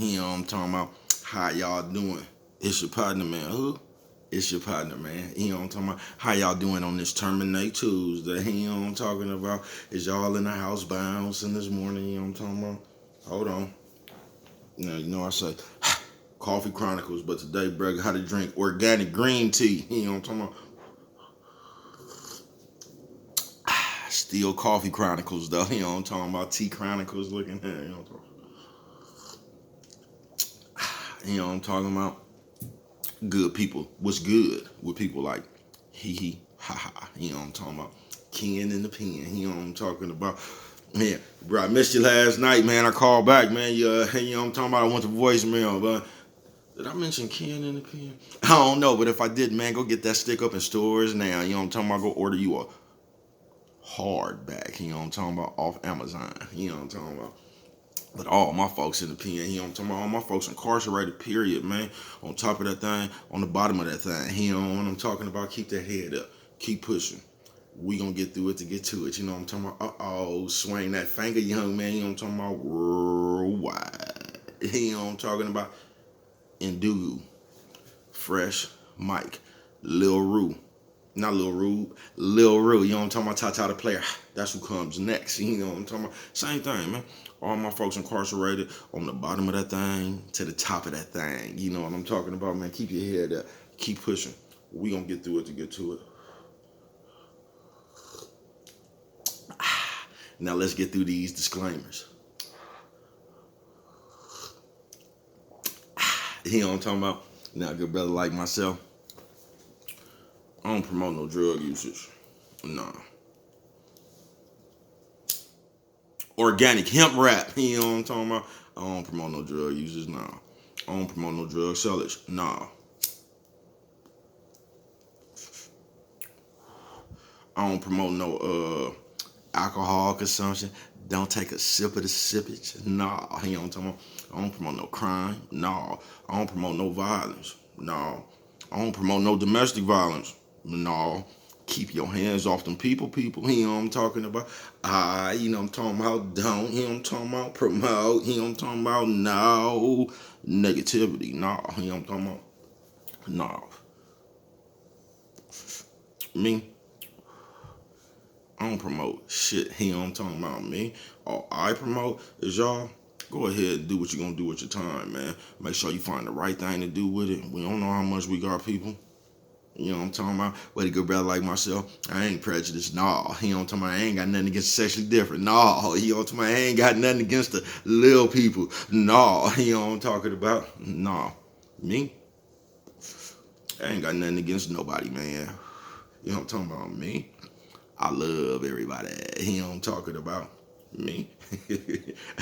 You know what I'm talking about? How y'all doing? It's your partner, man. Who? It's your partner, man. You know what I'm talking about? How y'all doing on this Terminate Tuesday? You know what I'm talking about? Is y'all in the house bouncing this morning? You know what I'm talking about? Hold on. I say Coffee Chronicles, but today, bro, how to drink organic green tea. You know what I'm talking about? Still Coffee Chronicles, though. You know what I'm talking about? Tea Chronicles looking here. You know what I'm talking about? You know what I'm talking about? Good people. What's good with people like hee hee, ha ha. You know what I'm talking about? Ken in the pen. You know what I'm talking about? Man, bro, I missed you last night, man. I called back, man. You know what I'm talking about? I went to voicemail, but did I mention Ken in the pen? I don't know, but if I did, man, go get that stick up in stores now. You know what I'm talking about? Go order you a hardback. You know what I'm talking about? Off Amazon. You know what I'm talking about? But all my folks in the pen, you know what I'm talking about? All my folks incarcerated, period, man. On top of that thing, on the bottom of that thing. You know what I'm talking about? Keep that head up. Keep pushing. We gonna get through it to get to it. You know what I'm talking about? Uh-oh, swing that finger, young man. You know what I'm talking about? Worldwide. You know what I'm talking about? Indugu, Fresh, Mike, Lil Rue. Not Lil Rube, Lil Rue. You know what I'm talking about? Tata the player. That's who comes next. You know what I'm talking about? Same thing, man. All my folks incarcerated on the bottom of that thing to the top of that thing. You know what I'm talking about, man? Keep your head up. Keep pushing. We gonna get through it to get to it. Now let's get through these disclaimers. You know what I'm talking about? Now, good brother like myself, I don't promote no drug usage. Nah. Organic hemp wrap. You know what I'm talking about? I don't promote no drug users. Nah. I don't promote no drug sellers. Nah. I don't promote no alcohol consumption. Don't take a sip of the sippage. Nah. You know what I'm talking about? I don't promote no crime. Nah. I don't promote no violence. Nah. I don't promote no domestic violence. Nah. Keep your hands off them people. You know what I'm talking about? You know what I'm talking about? Don't. You know what I'm talking about? Promote. You know what I'm talking about? No. Negativity. Nah. You know what I'm talking about? Nah. Me, I don't promote shit. You know what I'm talking about? Me. All I promote is y'all go ahead and do what you're going to do with your time, man. Make sure you find the right thing to do with it. We don't know how much we got, people. You know what I'm talking about? But a good brother like myself, I ain't prejudiced. Nah. You know what I'm talking about? I ain't got nothing against sexually different. Nah. You know what I'm talking about? I ain't got nothing against the little people. Nah. You know what I'm talking about? Nah. Me? I ain't got nothing against nobody, man. You know what I'm talking about? Me? I love everybody. You know what I'm talking about? Me.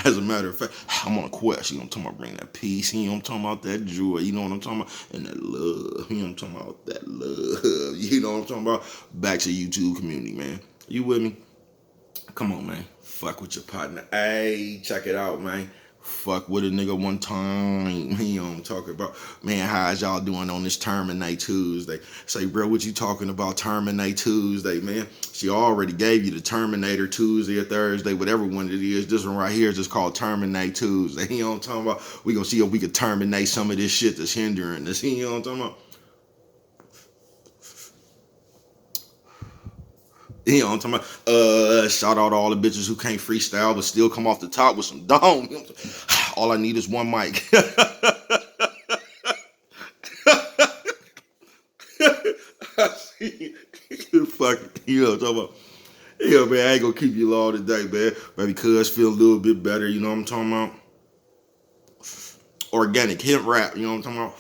As a matter of fact, I'm on a quest. You know what I'm talking about? Bring that peace. You know what I'm talking about? That joy. You know what I'm talking about? And that love. You know what I'm talking about? That love. You know what I'm talking about? Back to YouTube community, man. You with me? Come on, man. Fuck with your partner. Hey, check it out, man. Fuck with a nigga one time. You know what I'm talking about? Man, how's y'all doing on this Terminate Tuesday? Say, bro, what you talking about Terminate Tuesday, man? She already gave you the Terminator Tuesday or Thursday, whatever one it is. This one right here is just called Terminate Tuesday. You know what I'm talking about? We gonna see if we can terminate some of this shit that's hindering us. You know what I'm talking about? You know what I'm talking about? Shout out to all the bitches who can't freestyle but still come off the top with some dome. You know all I need is one mic. Fuck it. You know what I'm talking about? Yeah, man, I ain't gonna keep you long today, man. Maybe cuz feel a little bit better, you know what I'm talking about? Organic hemp wrap, you know what I'm talking about?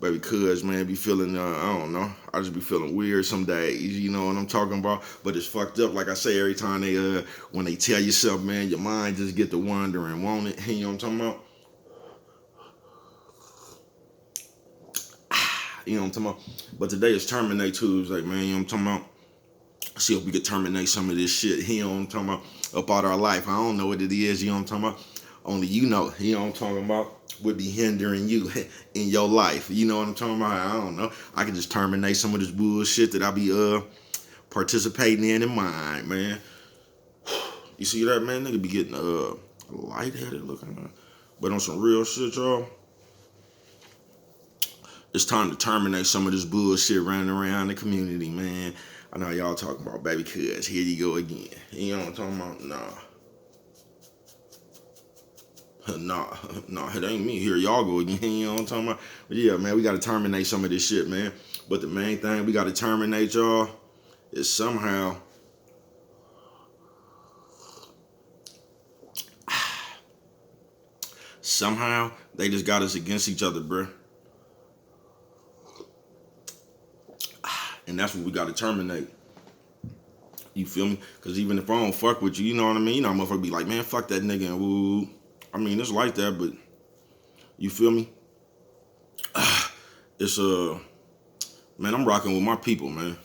Baby, cuz, man, be feeling, I don't know. I just be feeling weird some days, you know what I'm talking about? But it's fucked up, like I say, every time when they tell you something, man, your mind just get to wandering, won't it? You know what I'm talking about? You know what I'm talking about? But today is Terminate Tuesday, man, you know what I'm talking about? See if we could terminate some of this shit, you know what I'm talking about, up out our life. I don't know what it is, you know what I'm talking about? Only you know, you know what I'm talking about, would be hindering you in your life. You know what I'm talking about? I don't know. I can just terminate some of this bullshit that I be participating in mine, man. You see that, man? Nigga be getting lightheaded looking. But on some real shit, y'all, it's time to terminate some of this bullshit running around the community, man. I know y'all talking about baby cuz. Here you go again. You know what I'm talking about? Nah, it ain't me. Here y'all go again. You know what I'm talking about? But yeah, man, we got to terminate some of this shit, man. But the main thing we got to terminate, y'all, is somehow they just got us against each other, bruh. And that's what we got to terminate. You feel me? Because even if I don't fuck with you, you know what I mean? You know, motherfucker be like, man, fuck that nigga and woo. I mean, it's like that, but you feel me? It's man, I'm rocking with my people, man.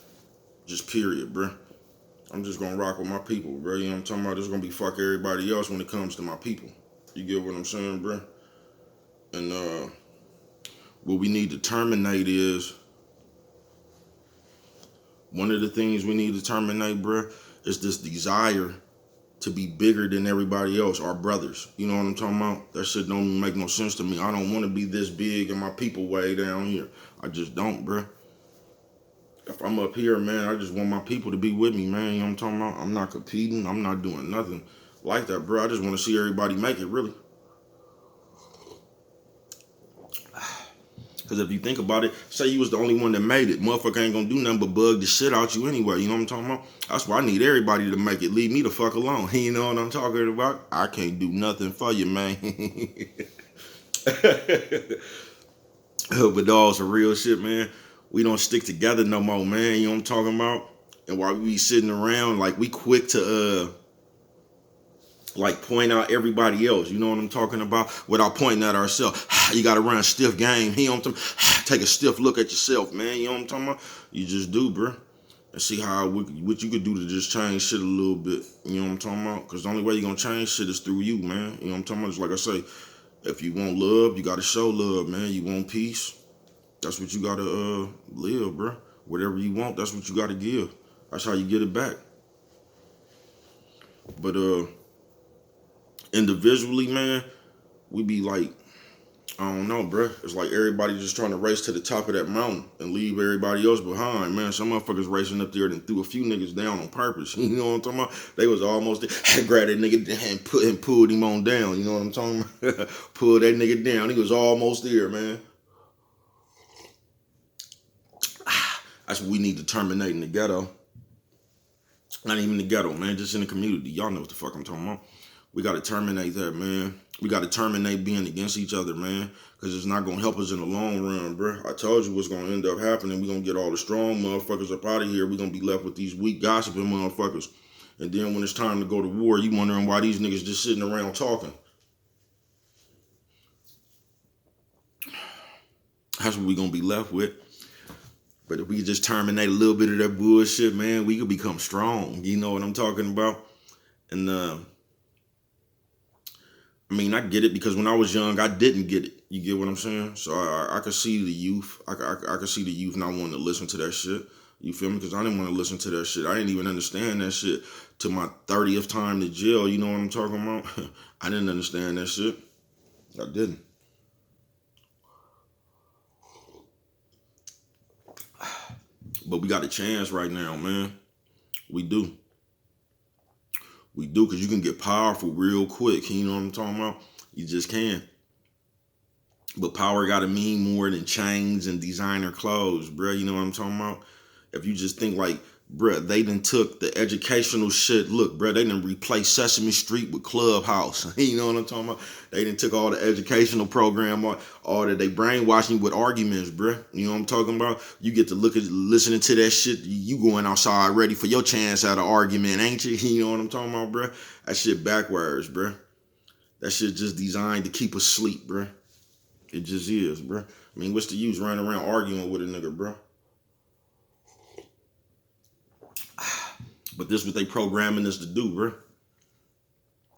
Just period, bruh. I'm just gonna rock with my people, bro. You know what I'm talking about? There's gonna be fuck everybody else when it comes to my people. You get what I'm saying, bro? And what we need to terminate is one of the things we need to terminate, bro, is this desire to be bigger than everybody else, our brothers. You know what I'm talking about? That shit don't make no sense to me. I don't want to be this big and my people way down here. I just don't, bro. If I'm up here, man, I just want my people to be with me, man. You know what I'm talking about? I'm not competing. I'm not doing nothing like that, bro. I just want to see everybody make it, really. Because if you think about it, say you was the only one that made it, motherfucker ain't gonna do nothing but bug the shit out you anyway. You know what I'm talking about? That's why I need everybody to make it. Leave me the fuck alone. You know what I'm talking about? I can't do nothing for you, man. But dog, some real shit, man. We don't stick together no more, man. You know what I'm talking about? And while we be sitting around, like, we quick to like point out everybody else, you know what I'm talking about, without pointing at ourselves. You gotta run a stiff game. You know what I'm talking about? Take a stiff look at yourself, man. You know what I'm talking about? You just do, bro. And see what you could do to just change shit a little bit. You know what I'm talking about? Because the only way you're gonna change shit is through you, man. You know what I'm talking about? Just like I say, if you want love, you gotta show love, man. You want peace, that's what you gotta live, bro. Whatever you want, that's what you gotta give. That's how you get it back. But individually, man, we be like, I don't know, bruh. It's like everybody just trying to race to the top of that mountain and leave everybody else behind, man. Some motherfuckers racing up there and threw a few niggas down on purpose. You know what I'm talking about? They was almost there. Grabbed that nigga down and pulled him on down. You know what I'm talking about? Pulled that nigga down. He was almost there, man. That's what we need to terminate in the ghetto. Not even the ghetto, man. Just in the community. Y'all know what the fuck I'm talking about. We got to terminate that, man. We got to terminate being against each other, man, because it's not going to help us in the long run, bro. I told you what's going to end up happening. We're going to get all the strong motherfuckers up out of here. We're going to be left with these weak, gossiping motherfuckers. And then when it's time to go to war, you wondering why these niggas just sitting around talking. That's what we're going to be left with. But if we could just terminate a little bit of that bullshit, man, we could become strong. You know what I'm talking about? And, I mean, I get it because when I was young, I didn't get it. You get what I'm saying? So I could see the youth. I could see the youth not wanting to listen to that shit. You feel me? Because I didn't want to listen to that shit. I didn't even understand that shit to my 30th time to jail. You know what I'm talking about? I didn't understand that shit. I didn't. But we got a chance right now, man. We do. We do, because you can get powerful real quick. You know what I'm talking about? You just can. But power got to mean more than chains and designer clothes, bro. You know what I'm talking about? If you just think like, bro, they done took the educational shit. Look, bro, they done replaced Sesame Street with Clubhouse. You know what I'm talking about? They done took all the educational program, all that they brainwashing with arguments, bro. You know what I'm talking about? You get to listening to that shit. You going outside ready for your chance at an argument, ain't you? You know what I'm talking about, bro? That shit backwards, bro. That shit just designed to keep us asleep, bro. It just is, bro. I mean, what's the use running around arguing with a nigga, bro? But this is what they programming us to do, bro.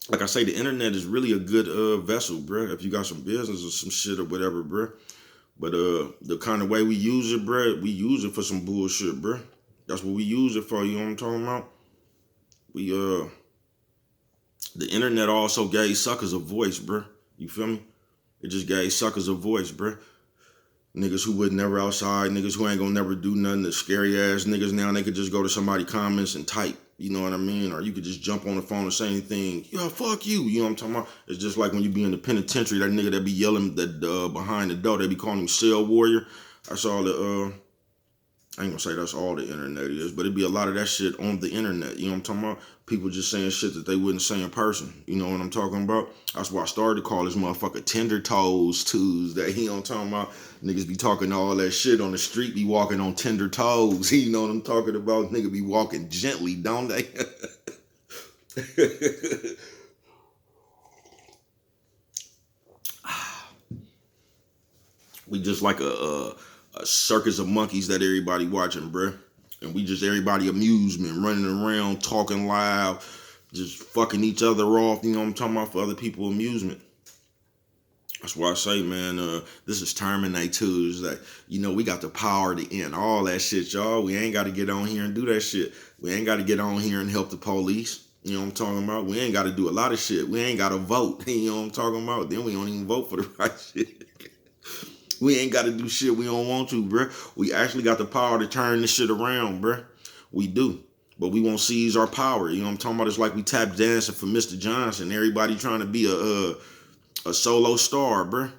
Like I say, the internet is really a good vessel, bro. If you got some business or some shit or whatever, bro. But the kind of way we use it, bro, we use it for some bullshit, bro. That's what we use it for. You know what I'm talking about? We the internet also gave suckers a voice, bro. You feel me? It just gave suckers a voice, bruh. Niggas who would never outside, niggas who ain't gonna never do nothing, the scary ass niggas now, they could just go to somebody comments and type, you know what I mean? Or you could just jump on the phone and say anything, yeah, fuck you, you know what I'm talking about? It's just like when you be in the penitentiary, that nigga that be yelling that behind the door, they be calling him cell warrior. That's all the, I ain't gonna say that's all the internet is, but it'd be a lot of that shit on the internet, you know what I'm talking about? People just saying shit that they wouldn't say in person, you know what I'm talking about? That's why I started to call this motherfucker Tender Toes Tuesday, you know what I'm talking about? Niggas be talking all that shit on the street, be walking on tender toes, you know what I'm talking about? Nigga be walking gently, don't they? We just like a circus of monkeys that everybody watching, bruh. And we just everybody amusement, running around, talking loud, just fucking each other off, you know what I'm talking about, for other people amusement. That's why I say, man, this is Terminate Tuesday. You know, we got the power to end all that shit, y'all. We ain't got to get on here and do that shit. We ain't got to get on here and help the police. You know what I'm talking about? We ain't got to do a lot of shit. We ain't got to vote. You know what I'm talking about? Then we don't even vote for the right shit. We ain't got to do shit we don't want to, bruh. We actually got the power to turn this shit around, bruh. We do. But we won't seize our power. You know what I'm talking about? It's like we tap dancing for Mr. Johnson. Everybody trying to be a solo star, bruh.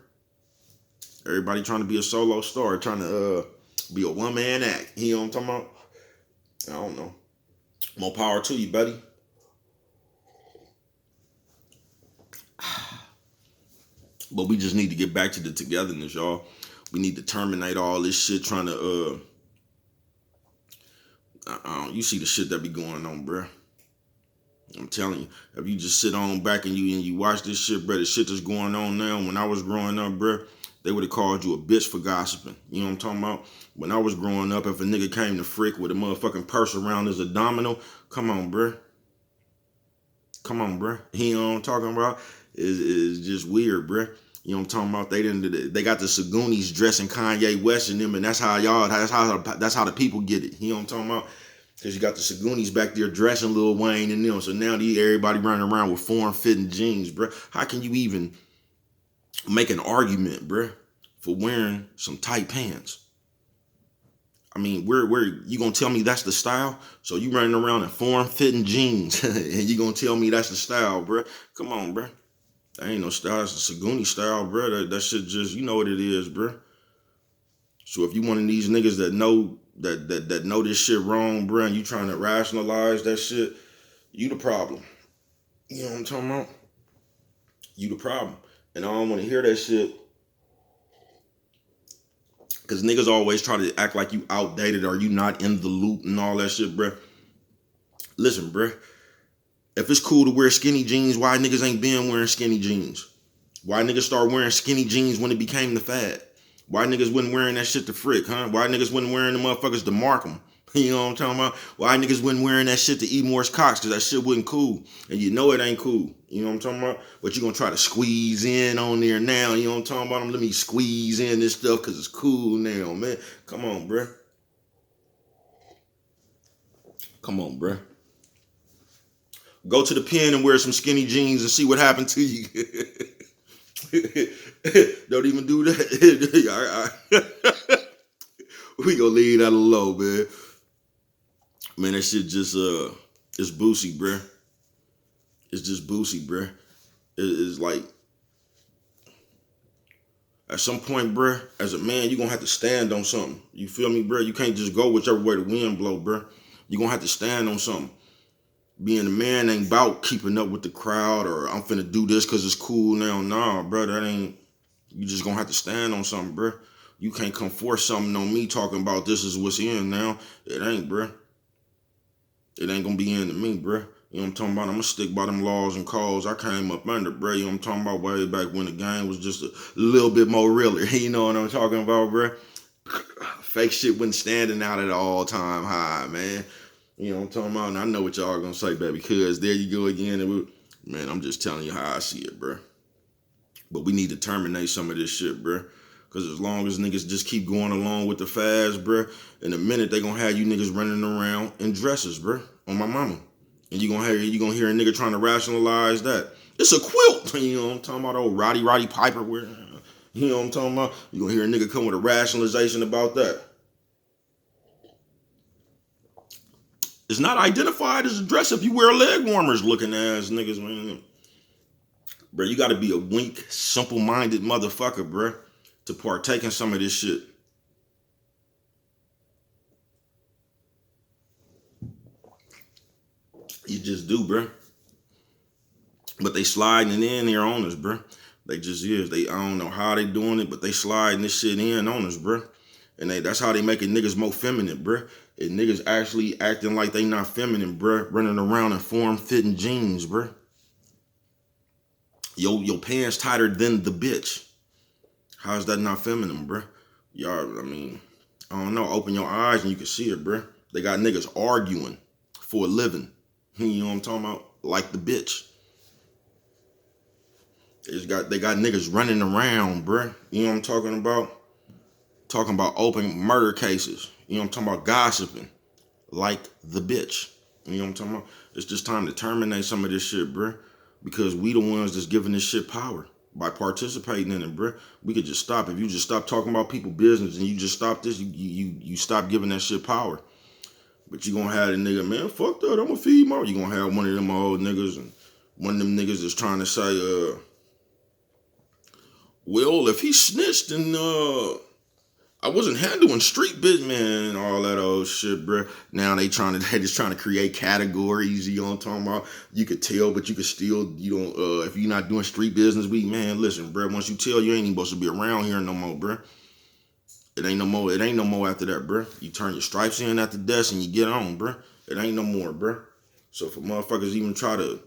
Everybody trying to be a solo star, trying to be a one-man act. You know what I'm talking about? I don't know. More power to you, buddy. But we just need to get back to the togetherness, y'all. We need to terminate all this shit trying to, you see the shit that be going on, bruh. I'm telling you, if you just sit on back and you watch this shit, bruh, the shit that's going on now. When I was growing up, bruh, they would have called you a bitch for gossiping. You know what I'm talking about? When I was growing up, if a nigga came to Frick with a motherfucking purse around his abdominal, come on, bruh. Come on, bruh. You know what I'm talking about? It's just weird, bruh. You know what I'm talking about? They got the Sagoonies dressing Kanye West in them, and that's how the people get it. You know what I'm talking about? Because you got the Sagoonies back there dressing Lil Wayne and them. So now everybody running around with form-fitting jeans, bruh. How can you even make an argument, bruh, for wearing some tight pants? I mean, where you gonna tell me that's the style? So you running around in form-fitting jeans, and you gonna tell me that's the style, bruh? Come on, bruh. That ain't no style. It's the Sagoonie style, bruh. That shit just, you know what it is, bruh. So if you one of these niggas that know that know this shit wrong, bruh, and you trying to rationalize that shit, you the problem. You know what I'm talking about? You the problem. And I don't want to hear that shit. Because niggas always try to act like you outdated or you not in the loop and all that shit, bruh. Listen, bruh. If it's cool to wear skinny jeans, why niggas ain't been wearing skinny jeans? Why niggas start wearing skinny jeans when it became the fad? Why niggas wasn't wearing that shit to Frick, huh? Why niggas wasn't wearing the motherfuckers to Markham? You know what I'm talking about? Why niggas wasn't wearing that shit to E. Morse Cox? Because that shit wasn't cool. And you know it ain't cool. You know what I'm talking about? But you gonna try to squeeze in on there now. You know what I'm talking about? Let me squeeze in this stuff because it's cool now, man. Come on, bruh. Come on, bruh. Go to the pen and wear some skinny jeans and see what happened to you. Don't even do that. We gonna leave that alone, man. Man, that shit just it's boosie, bruh. It's just boosie, bruh. It's like at some point, bruh, as a man, you gonna have to stand on something. You feel me, bruh? You can't just go whichever way the wind blow, bruh. You gonna have to stand on something. Being a man ain't about keeping up with the crowd or I'm finna do this because it's cool now. Nah, bro, that ain't. You just gonna have to stand on something, bro. You can't come force something on me talking about this is what's in now. It ain't, bro. It ain't gonna be into me, bro. You know what I'm talking about? I'm gonna stick by them laws and codes I came up under, bro. You know what I'm talking about? Way back when the game was just a little bit more realer. You know what I'm talking about, bro? Fake shit wasn't standing out at all time high, man. You know what I'm talking about? And I know what y'all gonna say, baby, because there you go again. Man, I'm just telling you how I see it, bro. But we need to terminate some of this shit, bro. Because as long as niggas just keep going along with the fast, bro, in a minute they gonna have you niggas running around in dresses, bro, on my mama. And you gonna hear a nigga trying to rationalize that. It's a quilt. You know what I'm talking about? Old Roddy Piper wearing. You know what I'm talking about? You gonna hear a nigga come with a rationalization about that. It's not identified as a dress if you wear leg warmers, looking ass niggas, man. Bro, you gotta be a weak, simple-minded motherfucker, bro, to partake in some of this shit. You just do, bro. But they sliding in here on us, bro. They just is. I don't know how they doing it, but they sliding this shit in on us, bro. And that's how they making niggas more feminine, bro. And niggas actually acting like they not feminine, bro. Running around in form-fitting jeans, bro. Your pants tighter than the bitch. How's that not feminine, bro? Y'all, I mean, I don't know. Open your eyes and you can see it, bro. They got niggas arguing for a living. You know what I'm talking about? Like the bitch. They got niggas running around, bruh. You know what I'm talking about? Talking about open murder cases. You know what I'm talking about? Gossiping. Like the bitch. You know what I'm talking about? It's just time to terminate some of this shit, bruh. Because we the ones that's giving this shit power. By participating in it, bruh. We could just stop. If you just stop talking about people business and you just stop this, you stop giving that shit power. But you gonna have the nigga, man, fuck that, I'm gonna feed more. You gonna have one of them old niggas and one of them niggas is trying to say, well, if he snitched and I wasn't handling street business, man, all that old shit, bruh. Now they just trying to create categories, you know what I'm talking about? You could tell, but you could still, you don't, if you're not doing street business, man, listen, bruh, once you tell, you ain't even supposed to be around here no more, bruh. It ain't no more after that, bruh. You turn your stripes in at the desk and you get on, bruh. It ain't no more, bruh. So for motherfuckers even try to,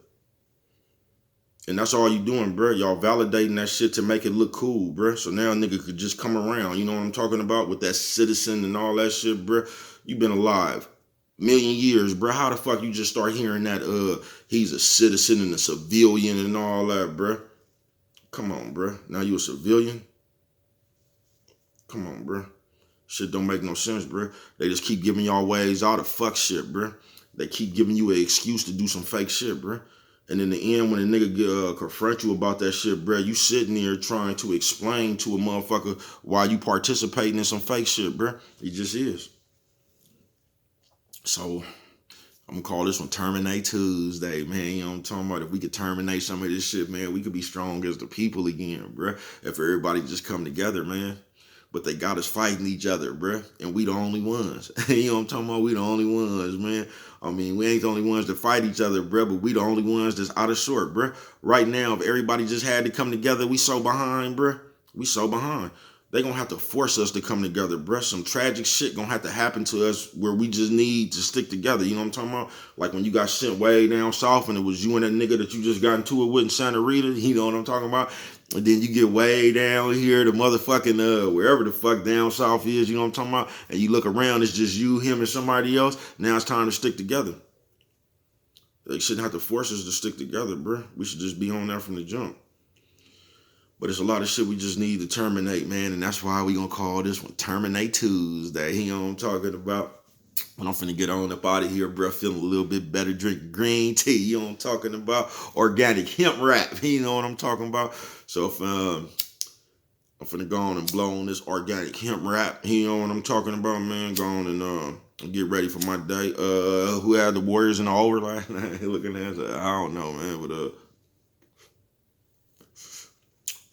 and that's all you doing, bruh. Y'all validating that shit to make it look cool, bruh. So now a nigga could just come around, you know what I'm talking about? With that citizen and all that shit, bruh. You been alive million years, bruh. How the fuck you just start hearing that he's a citizen and a civilian and all that, bruh? Come on, bruh. Now you a civilian? Come on, bruh. Shit don't make no sense, bruh. They just keep giving y'all ways out of fuck shit, bruh. They keep giving you an excuse to do some fake shit, bruh. And in the end, when a nigga confront you about that shit, bruh, you sitting there trying to explain to a motherfucker why you participating in some fake shit, bruh. It just is. So, I'm gonna call this one Terminate Tuesday, man. You know what I'm talking about? If we could terminate some of this shit, man, we could be strong as the people again, bruh. If everybody just come together, man. But they got us fighting each other, bruh. And we the only ones. You know what I'm talking about? We the only ones, man. I mean, we ain't the only ones that fight each other, bruh, but we the only ones that's out of sort, bruh. Right now, if everybody just had to come together, we so behind, bruh. We so behind. They gonna have to force us to come together, bruh. Some tragic shit gonna have to happen to us where we just need to stick together. You know what I'm talking about? Like when you got sent way down south and it was you and that nigga that you just got into it with in Santa Rita. You know what I'm talking about? And then you get way down here to motherfucking wherever the fuck down south is, you know what I'm talking about? And you look around, it's just you, him, and somebody else. Now it's time to stick together. They shouldn't have to force us to stick together, bruh. We should just be on there from the jump. But it's a lot of shit we just need to terminate, man. And that's why we gonna call this one Terminate Tuesday. You know what I'm talking about? When I'm finna get on up out of here, bro, feeling a little bit better, drinking green tea, you know what I'm talking about? Organic hemp wrap, you know what I'm talking about? So if I'm finna go on and blow on this organic hemp wrap, you know what I'm talking about, man? Go on and get ready for my day. Who had the Warriors in the over last night? Looking at it, I don't know, man, but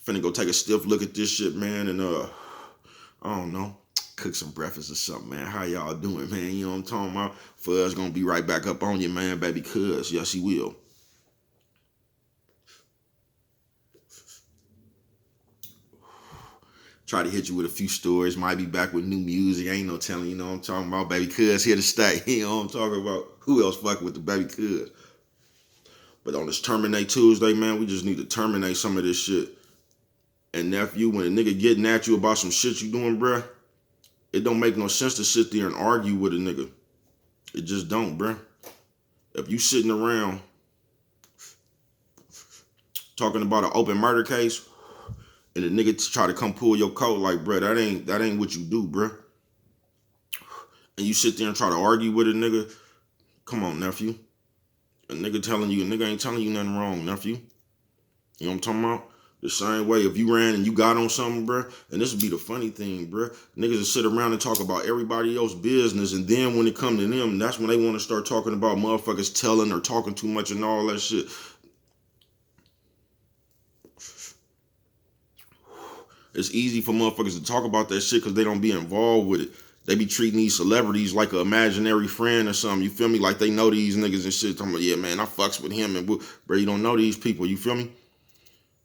finna go take a stiff look at this shit, man, and I don't know. Cook some breakfast or something, man. How y'all doing, man? You know what I'm talking about? Fuzz gonna be right back up on you, man, baby, cuz. Yes, he will. Try to hit you with a few stories. Might be back with new music. Ain't no telling, you know what I'm talking about? Baby cuz here to stay. You know what I'm talking about? Who else fucking with the baby cuz? But on this Terminate Tuesday, man, we just need to terminate some of this shit. And nephew, when a nigga getting at you about some shit you doing, bruh, it don't make no sense to sit there and argue with a nigga. It just don't, bruh. If you sitting around talking about an open murder case and a nigga try to come pull your coat, like, bruh, that ain't what you do, bruh. And you sit there and try to argue with a nigga, come on, nephew. A nigga ain't telling you nothing wrong, nephew. You know what I'm talking about? The same way, if you ran and you got on something, bruh, and this would be the funny thing, bruh, niggas will sit around and talk about everybody else's business, and then when it come to them, that's when they want to start talking about motherfuckers telling or talking too much and all that shit. It's easy for motherfuckers to talk about that shit because they don't be involved with it. They be treating these celebrities like an imaginary friend or something. You feel me? Like they know these niggas and shit. Talking about, yeah, man, I fucks with him. And bro, you don't know these people. You feel me?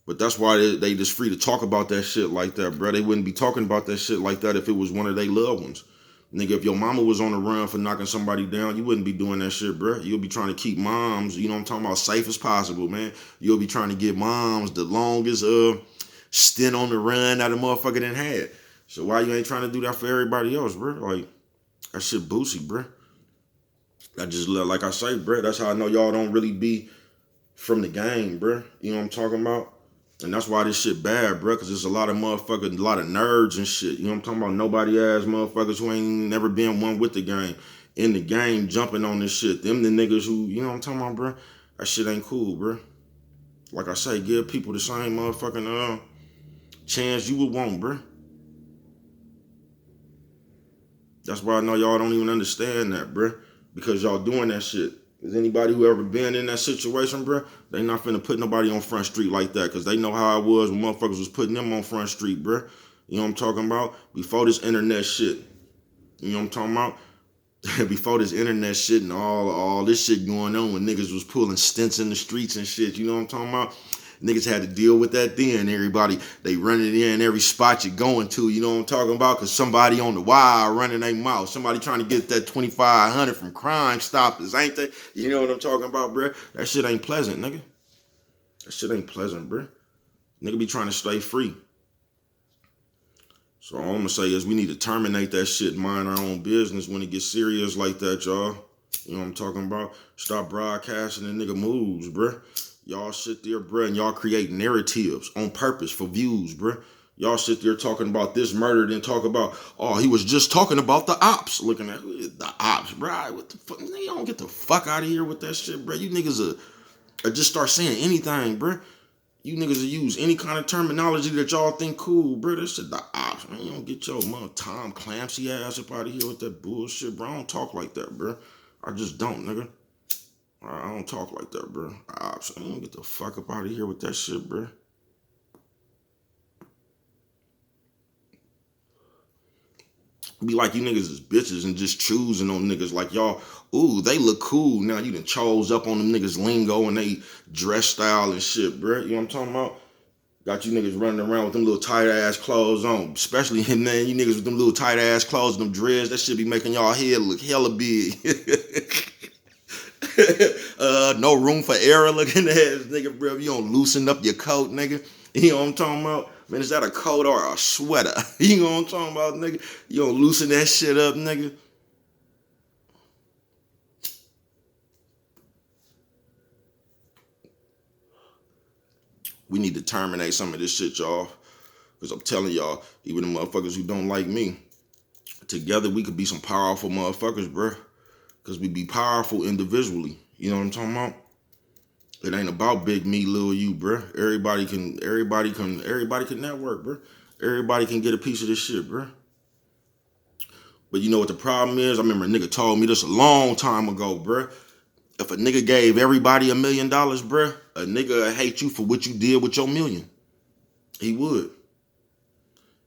But that's why they just free to talk about that shit like that, bro. They wouldn't be talking about that shit like that if it was one of their loved ones. Nigga, if your mama was on the run for knocking somebody down, you wouldn't be doing that shit, bro. You'll be trying to keep moms, you know what I'm talking about, safe as possible, man. You'll be trying to get moms the longest stint on the run that a motherfucker done had. So why you ain't trying to do that for everybody else, bro? Like, that shit boosie, bro. I just, like I say, bro, that's how I know y'all don't really be from the game, bro. You know what I'm talking about? And that's why this shit bad, bro, because there's a lot of motherfuckers, a lot of nerds and shit. You know what I'm talking about? Nobody ass motherfuckers who ain't never been one with the game. In the game, jumping on this shit. Them the niggas who, you know what I'm talking about, bro? That shit ain't cool, bro. Like I say, give people the same motherfucking chance you would want, bro. That's why I know y'all don't even understand that, bro. Because y'all doing that shit. Is anybody who ever been in that situation, bro? They not finna put nobody on Front Street like that, because they know how it was when motherfuckers was putting them on Front Street, bro. You know what I'm talking about? Before this internet shit. You know what I'm talking about? Before this internet shit and all this shit going on, when niggas was pulling stints in the streets and shit, you know what I'm talking about? Niggas had to deal with that then. Everybody, they running in every spot you're going to, you know what I'm talking about? Because somebody on the wire running their mouth. Somebody trying to get that 2,500 from Crime Stoppers, ain't they? You know what I'm talking about, bro? That shit ain't pleasant, nigga. That shit ain't pleasant, bro. Nigga be trying to stay free. So all I'm gonna say is we need to terminate that shit and mind our own business when it gets serious like that, y'all. You know what I'm talking about? Stop broadcasting the nigga moves, bruh. Y'all sit there, bruh, and y'all create narratives on purpose for views, bruh. Y'all sit there talking about this murder, then talk about, oh, he was just talking about the ops. Looking at the ops, bruh. What the fuck? You don't get the fuck out of here with that shit, bruh. You niggas are just start saying anything, bruh. You niggas will use any kind of terminology that y'all think cool, bro. That shit the ops, man. You don't get your mother Tom Clancy ass up out of here with that bullshit, bro. I don't talk like that, bro. I just don't, nigga. I don't talk like that, bro. Ops, I don't get the fuck up out of here with that shit, bro. Be like you niggas is bitches and just choosing on niggas like y'all. Ooh, they look cool. Now you done chose up on them niggas lingo and they dress style and shit, bro. You know what I'm talking about? Got you niggas running around with them little tight ass clothes on. Especially, man, you niggas with them little tight ass clothes and them dreads. That shit be making y'all head look hella big. No room for error looking ass nigga, bro. You don't loosen up your coat, nigga. You know what I'm talking about? Man, is that a coat or a sweater? You know what I'm talking about, nigga? You don't loosen that shit up, nigga. We need to terminate some of this shit, y'all. Because I'm telling y'all, even the motherfuckers who don't like me, together we could be some powerful motherfuckers, bro. Because we be powerful individually. You know what I'm talking about? It ain't about big me, little you, bro. Everybody can network, bro. Everybody can get a piece of this shit, bro. But you know what the problem is? I remember a nigga told me this a long time ago, bro. If a nigga gave everybody $1 million, bro, a nigga would hate you for what you did with your million. He would.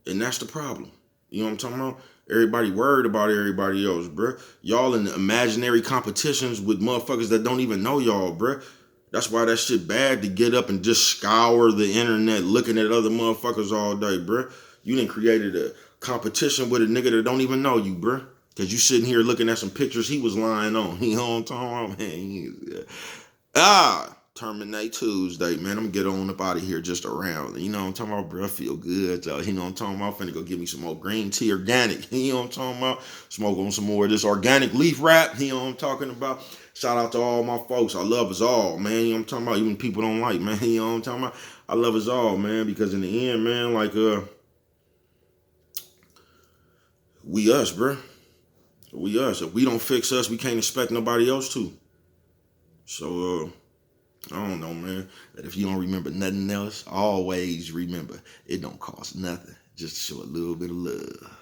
And that's the problem. You know what I'm talking about? Everybody worried about everybody else, bruh. Y'all in imaginary competitions with motherfuckers that don't even know y'all, bruh. That's why that shit bad to get up and just scour the internet looking at other motherfuckers all day, bruh. You done created a competition with a nigga that don't even know you, bruh. Cause you sitting here looking at some pictures he was lying on. You know what I'm talking about, man? Terminate Tuesday, man. I'm gonna get on up out of here just around. You know what I'm talking about, bro? I feel good, y'all. You know what I'm talking about? Finna go get me some more green tea organic. You know what I'm talking about? Smoke on some more of this organic leaf wrap. You know what I'm talking about? Shout out to all my folks. I love us all, man. You know what I'm talking about? Even people don't like, man. You know what I'm talking about? I love us all, man, because in the end, man, like, we us, bro. We us. If we don't fix us, we can't expect nobody else to. So, I don't know, man. That if you don't remember nothing else, always remember it don't cost nothing just to show a little bit of love.